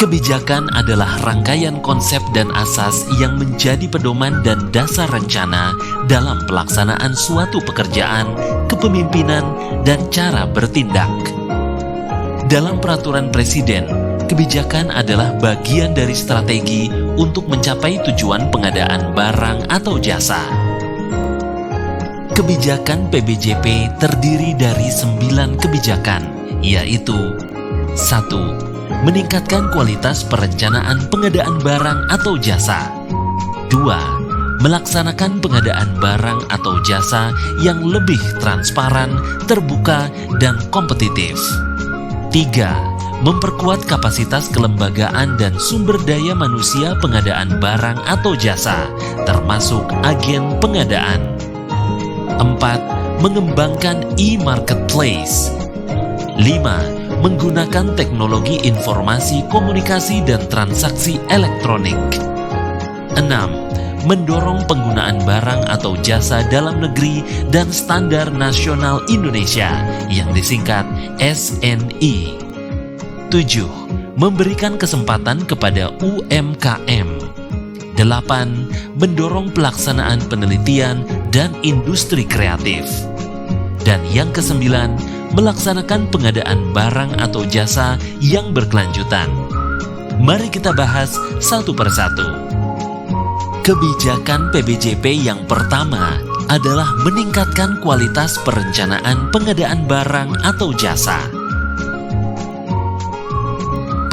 Kebijakan adalah rangkaian konsep dan asas yang menjadi pedoman dan dasar rencana dalam pelaksanaan suatu pekerjaan, kepemimpinan, dan cara bertindak. Dalam peraturan presiden, kebijakan adalah bagian dari strategi untuk mencapai tujuan pengadaan barang atau jasa. Kebijakan PBJP terdiri dari 9 kebijakan, yaitu 1. Meningkatkan kualitas perencanaan pengadaan barang atau jasa. 2. Melaksanakan pengadaan barang atau jasa yang lebih transparan, terbuka, dan kompetitif. 3. Memperkuat kapasitas kelembagaan dan sumber daya manusia pengadaan barang atau jasa, termasuk agen pengadaan. 4. Mengembangkan e-marketplace. 5. Menggunakan teknologi informasi, komunikasi, dan transaksi elektronik. 6. Mendorong penggunaan barang atau jasa dalam negeri dan standar nasional Indonesia yang disingkat SNI. 7. Memberikan kesempatan kepada UMKM. 8. Mendorong pelaksanaan penelitian dan industri kreatif. Dan yang ke-9, melaksanakan pengadaan barang atau jasa yang berkelanjutan. Mari kita bahas satu persatu. Kebijakan PBJP yang pertama adalah meningkatkan kualitas perencanaan pengadaan barang atau jasa.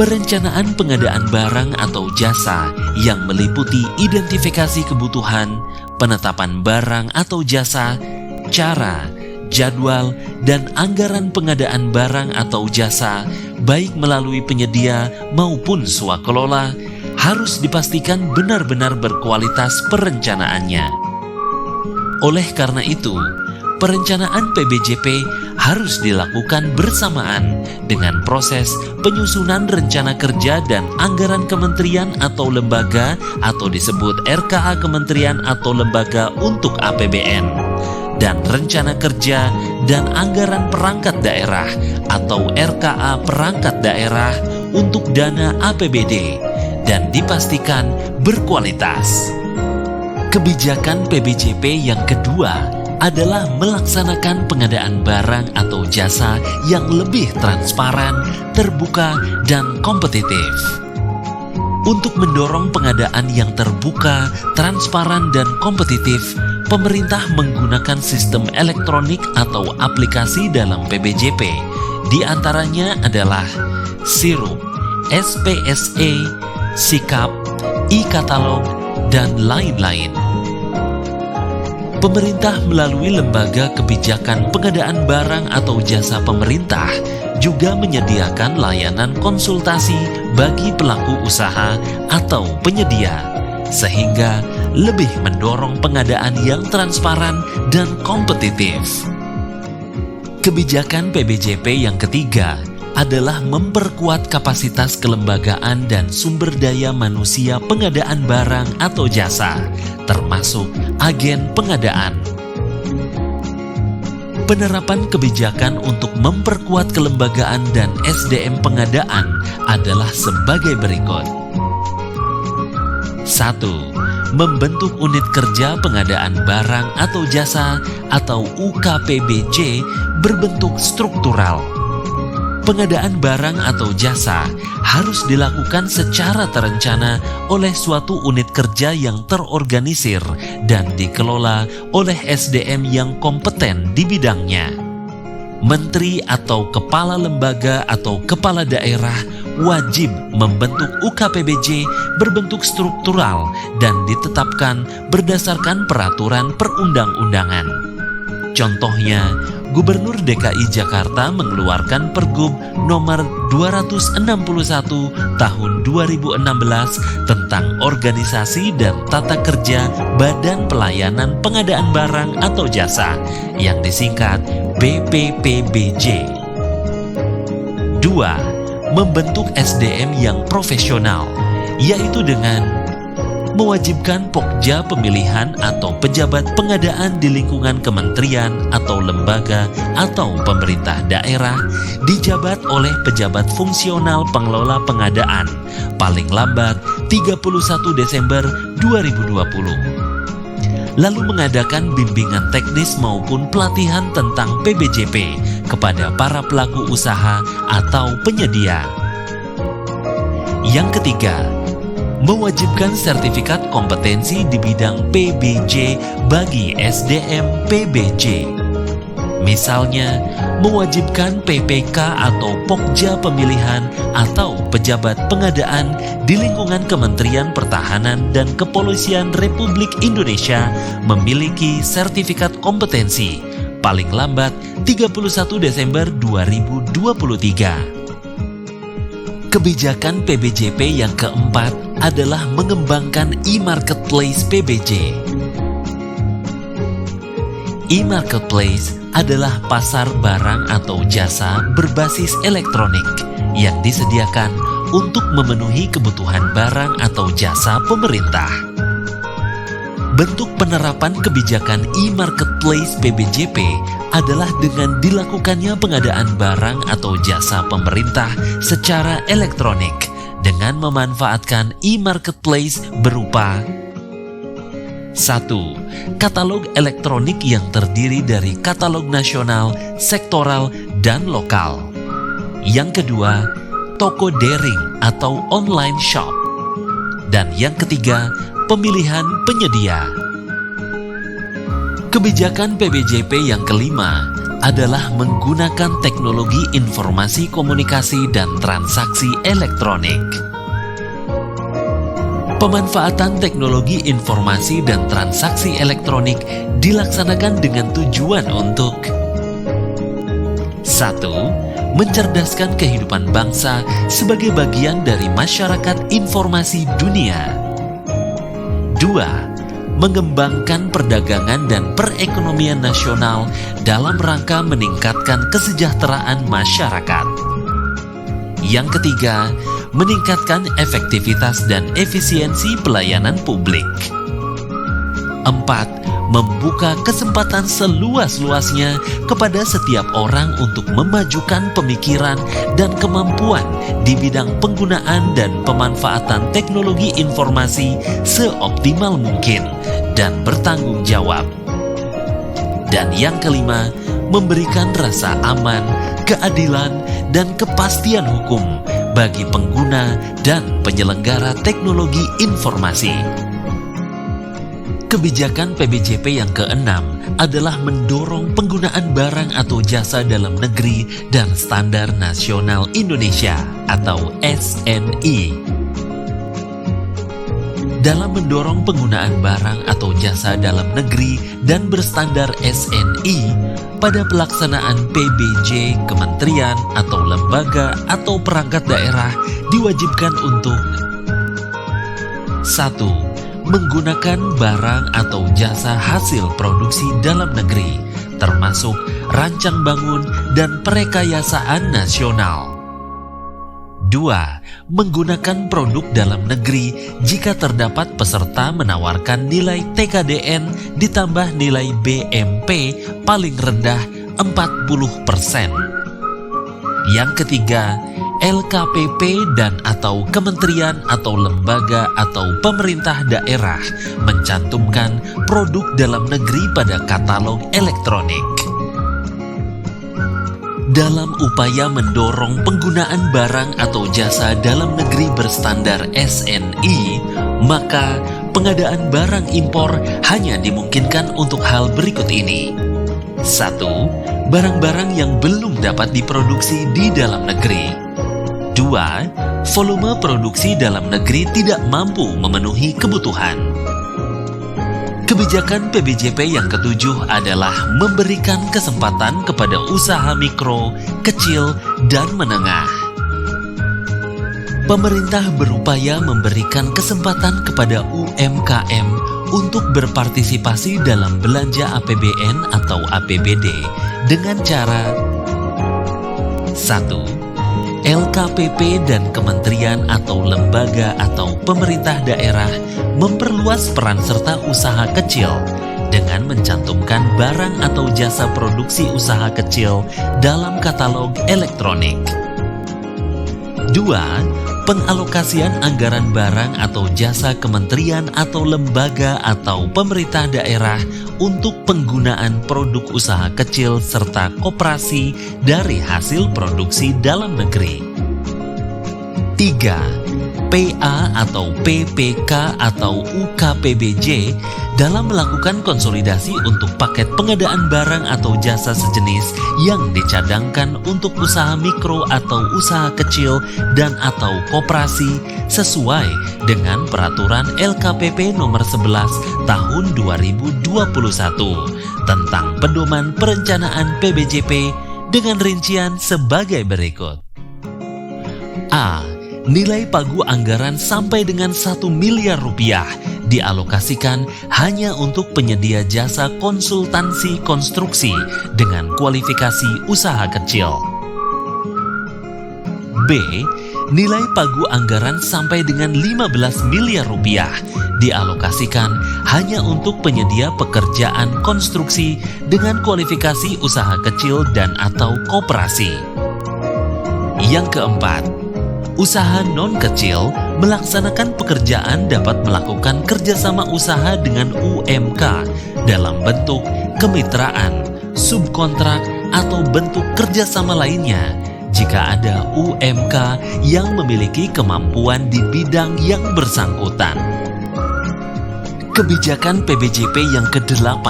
Perencanaan pengadaan barang atau jasa yang meliputi identifikasi kebutuhan, penetapan barang atau jasa, cara, jadwal, dan anggaran pengadaan barang atau jasa, baik melalui penyedia maupun swakelola, harus dipastikan benar-benar berkualitas perencanaannya. Oleh karena itu, perencanaan PBJP harus dilakukan bersamaan dengan proses penyusunan rencana kerja dan anggaran kementerian atau lembaga atau disebut RKA Kementerian atau Lembaga untuk APBN, dan rencana kerja dan anggaran perangkat daerah atau RKA perangkat daerah untuk dana APBD dan dipastikan berkualitas. Kebijakan PBJP yang kedua adalah melaksanakan pengadaan barang atau jasa yang lebih transparan, terbuka, dan kompetitif. Untuk mendorong pengadaan yang terbuka, transparan, dan kompetitif, pemerintah menggunakan sistem elektronik atau aplikasi dalam PBJP. Di antaranya adalah Sirup, SPSE, Sikap, e-katalog, dan lain-lain. Pemerintah melalui Lembaga Kebijakan Pengadaan Barang atau Jasa Pemerintah juga menyediakan layanan konsultasi bagi pelaku usaha atau penyedia, sehingga lebih mendorong pengadaan yang transparan dan kompetitif. Kebijakan PBJP yang ketiga adalah memperkuat kapasitas kelembagaan dan sumber daya manusia pengadaan barang atau jasa, termasuk agen pengadaan. Penerapan kebijakan untuk memperkuat kelembagaan dan SDM pengadaan adalah sebagai berikut. 1. Membentuk unit kerja pengadaan barang atau jasa atau UKPBJ berbentuk struktural. Pengadaan barang atau jasa harus dilakukan secara terencana oleh suatu unit kerja yang terorganisir dan dikelola oleh SDM yang kompeten di bidangnya. Menteri atau kepala lembaga atau kepala daerah wajib membentuk UKPBJ berbentuk struktural dan ditetapkan berdasarkan peraturan perundang-undangan. Contohnya, Gubernur DKI Jakarta mengeluarkan Pergub nomor 261 tahun 2016 tentang organisasi dan tata kerja Badan Pelayanan Pengadaan Barang atau Jasa yang disingkat BPPBJ. 2. Membentuk SDM yang profesional, yaitu dengan mewajibkan pokja pemilihan atau pejabat pengadaan di lingkungan kementerian atau lembaga atau pemerintah daerah dijabat oleh pejabat fungsional pengelola pengadaan paling lambat 31 Desember 2020. Lalu mengadakan bimbingan teknis maupun pelatihan tentang PBJP kepada para pelaku usaha atau penyedia. Yang ketiga, mewajibkan sertifikat kompetensi di bidang PBJ bagi SDM PBJ. Misalnya, mewajibkan PPK atau Pokja pemilihan atau pejabat pengadaan di lingkungan Kementerian Pertahanan dan Kepolisian Republik Indonesia memiliki sertifikat kompetensi paling lambat 31 Desember 2023. Kebijakan PBJP yang keempat adalah mengembangkan e-marketplace PBJ. E-marketplace adalah pasar barang atau jasa berbasis elektronik yang disediakan untuk memenuhi kebutuhan barang atau jasa pemerintah. Bentuk penerapan kebijakan e-marketplace PBJP adalah dengan dilakukannya pengadaan barang atau jasa pemerintah secara elektronik dengan memanfaatkan e-marketplace berupa 1. Katalog elektronik yang terdiri dari katalog nasional, sektoral, dan lokal. Yang kedua, toko daring atau online shop. Dan yang ketiga, pemilihan penyedia. Kebijakan PBJP yang kelima adalah menggunakan teknologi informasi komunikasi dan transaksi elektronik. Pemanfaatan teknologi informasi dan transaksi elektronik dilaksanakan dengan tujuan untuk 1. Mencerdaskan kehidupan bangsa sebagai bagian dari masyarakat informasi dunia. 2. Mengembangkan perdagangan dan perekonomian nasional dalam rangka meningkatkan kesejahteraan masyarakat. Yang ketiga, meningkatkan efektivitas dan efisiensi pelayanan publik. 4. Membuka kesempatan seluas-luasnya kepada setiap orang untuk memajukan pemikiran dan kemampuan di bidang penggunaan dan pemanfaatan teknologi informasi seoptimal mungkin dan bertanggung jawab. Dan yang kelima, memberikan rasa aman, keadilan, dan kepastian hukum bagi pengguna dan penyelenggara teknologi informasi. Kebijakan PBJP yang keenam adalah mendorong penggunaan barang atau jasa dalam negeri dan standar nasional Indonesia atau SNI. Dalam mendorong penggunaan barang atau jasa dalam negeri dan berstandar SNI pada pelaksanaan PBJ, kementerian atau lembaga atau perangkat daerah diwajibkan untuk 1. Menggunakan barang atau jasa hasil produksi dalam negeri, termasuk rancang bangun dan perekayasaan nasional. 2. Menggunakan produk dalam negeri jika terdapat peserta menawarkan nilai TKDN ditambah nilai BMP paling rendah 40%. Yang ketiga, LKPP dan atau kementerian atau lembaga atau pemerintah daerah mencantumkan produk dalam negeri pada katalog elektronik. Dalam upaya mendorong penggunaan barang atau jasa dalam negeri berstandar SNI, maka pengadaan barang impor hanya dimungkinkan untuk hal berikut ini. 1. Barang-barang yang belum dapat diproduksi di dalam negeri. 2. Volume produksi dalam negeri tidak mampu memenuhi kebutuhan. Kebijakan PBJP yang ketujuh adalah memberikan kesempatan kepada usaha mikro, kecil, dan menengah. Pemerintah berupaya memberikan kesempatan kepada UMKM untuk berpartisipasi dalam belanja APBN atau APBD dengan cara 1. LKPP dan kementerian atau lembaga atau pemerintah daerah memperluas peran serta usaha kecil dengan mencantumkan barang atau jasa produksi usaha kecil dalam katalog elektronik. 2. Pengalokasian anggaran barang atau jasa kementerian atau lembaga atau pemerintah daerah untuk penggunaan produk usaha kecil serta koperasi dari hasil produksi dalam negeri. 3. PA atau PPK atau UKPBJ dalam melakukan konsolidasi untuk paket pengadaan barang atau jasa sejenis yang dicadangkan untuk usaha mikro atau usaha kecil dan atau koperasi sesuai dengan peraturan LKPP nomor 11 tahun 2021 tentang pedoman perencanaan PBJP dengan rincian sebagai berikut. A. Nilai pagu anggaran sampai dengan 1 miliar rupiah dialokasikan hanya untuk penyedia jasa konsultansi konstruksi dengan kualifikasi usaha kecil. B. Nilai pagu anggaran sampai dengan 15 miliar rupiah dialokasikan hanya untuk penyedia pekerjaan konstruksi dengan kualifikasi usaha kecil dan atau koperasi. Yang keempat, usaha non-kecil melaksanakan pekerjaan dapat melakukan kerjasama usaha dengan UMK dalam bentuk kemitraan, subkontrak, atau bentuk kerjasama lainnya jika ada UMK yang memiliki kemampuan di bidang yang bersangkutan. Kebijakan PBJP yang ke-8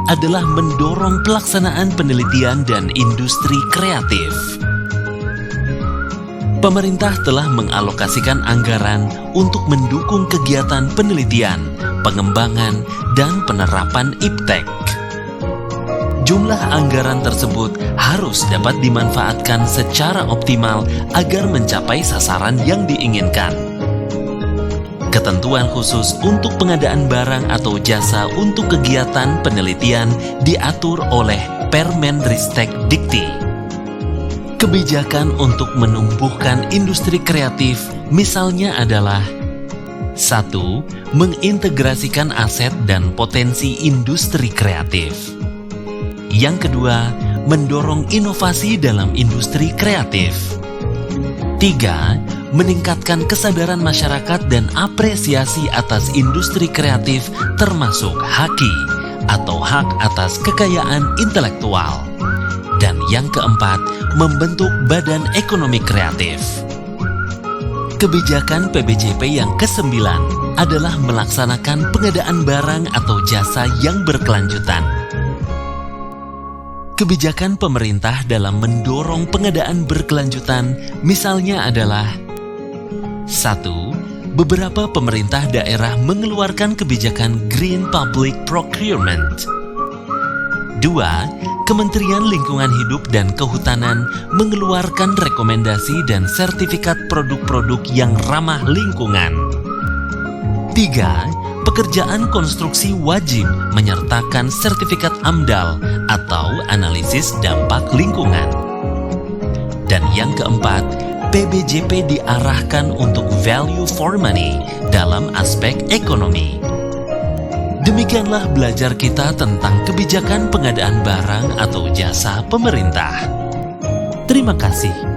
adalah mendorong pelaksanaan penelitian dan industri kreatif. Pemerintah telah mengalokasikan anggaran untuk mendukung kegiatan penelitian, pengembangan, dan penerapan IPTEK. Jumlah anggaran tersebut harus dapat dimanfaatkan secara optimal agar mencapai sasaran yang diinginkan. Ketentuan khusus untuk pengadaan barang atau jasa untuk kegiatan penelitian diatur oleh Permenristek Dikti. Kebijakan untuk menumbuhkan industri kreatif misalnya adalah 1. Mengintegrasikan aset dan potensi industri kreatif. Yang kedua, mendorong inovasi dalam industri kreatif. 3. Meningkatkan kesadaran masyarakat dan apresiasi atas industri kreatif termasuk HAKI atau hak atas kekayaan intelektual. Dan yang keempat, membentuk badan ekonomi kreatif. Kebijakan PBJP yang ke-9 adalah melaksanakan pengadaan barang atau jasa yang berkelanjutan. Kebijakan pemerintah dalam mendorong pengadaan berkelanjutan misalnya adalah 1. Beberapa pemerintah daerah mengeluarkan kebijakan Green Public Procurement. 2. Kementerian Lingkungan Hidup dan Kehutanan mengeluarkan rekomendasi dan sertifikat produk-produk yang ramah lingkungan. 3. Pekerjaan konstruksi wajib menyertakan sertifikat AMDAL atau analisis dampak lingkungan. Dan yang keempat, PBJP diarahkan untuk value for money dalam aspek ekonomi. Demikianlah belajar kita tentang kebijakan pengadaan barang atau jasa pemerintah. Terima kasih.